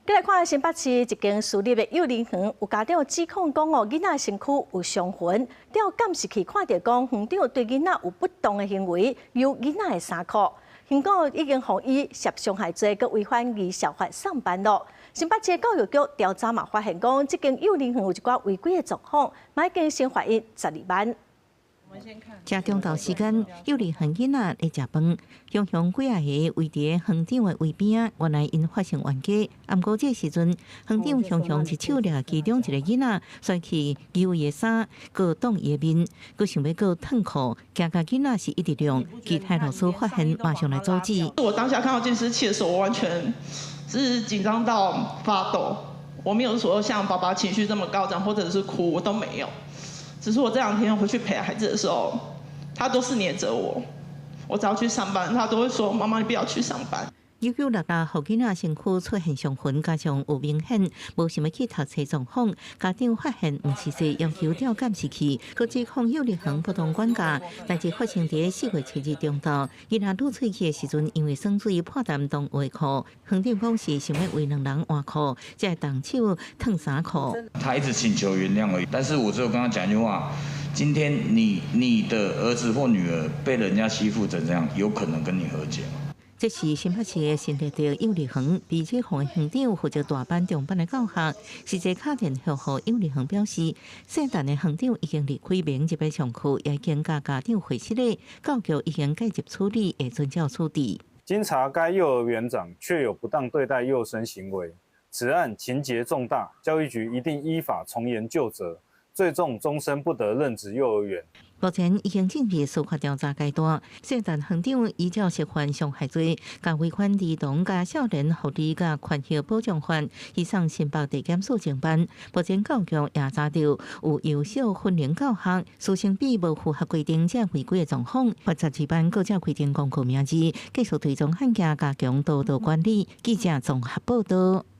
再來看新北市一間私立的幼兒園，有家長指控講囡仔身軀有傷痕，調監視器看到講園長對囡仔有不當的行為，由囡仔的衫褲。現講已經予以涉傷害罪，佮違反義效法送辦咯。新北市教育局調查嘛發現講，這間幼兒園有一寡違規的狀況，嘛已經先罰款12萬。吃中晝時間，幼兒園囡仔在食飯，雄雄幾啊個圍佇園長的位邊，原來因發生冤家。毋過這時陣，園長雄雄一手抓其中一個囡仔，甩去伊的衫，佮擋伊的面，佮想要佮脫褲，驚甲囡仔是一直亮。其他老師發現，馬上來阻止。我當下看到監視器的時候，我完全是緊張到發抖。我沒有說像爸爸情緒這麼高漲，或者是哭，我都沒有。只是我這兩天回去陪孩子的時候，他都是黏着我。我只要去上班，他都會說：“媽媽，你不要去上班。” 1966大予囡仔身軀出現傷痕，加上有明顯無想要去讀冊狀況，家長發現唔是說要求調監視器，佮指控幼兒園不當管教。代志發生喺4月7日中晝，囡仔擼喙齒的時陣，因為酸水破淡當圍褲，園長講是想要為兩人換褲，才動手燙衫褲。他一直請求原諒而已，但是我只有跟他講一句話：今天你的兒子或女兒被人家欺負成這樣，有可能跟你和解嗎？這是新北市的新立地幼兒園，比這項的園長負責大班、中班的教學，實際打電話予幼兒園表示，聖誕的園長已經離開明日的上課，也已經甲家長會室內，教育已經介入處理，會遵照處理。經查，該幼兒園長確有不當對待幼生行為，此案情節重大，教育局一定依法從嚴就責，最重終身不得任職幼兒園。目前已經進入司法調查階段，聖誕園長依照涉犯傷害罪、甲違反兒童甲少年福利甲權益保障法，移送新北地檢署偵辦。目前教育也查到有幼小混齡教學、師生比無符合規定才違規的狀況，罰12萬，各照規定公告名字，繼續追蹤案件，加強督導管理。記者綜合報道。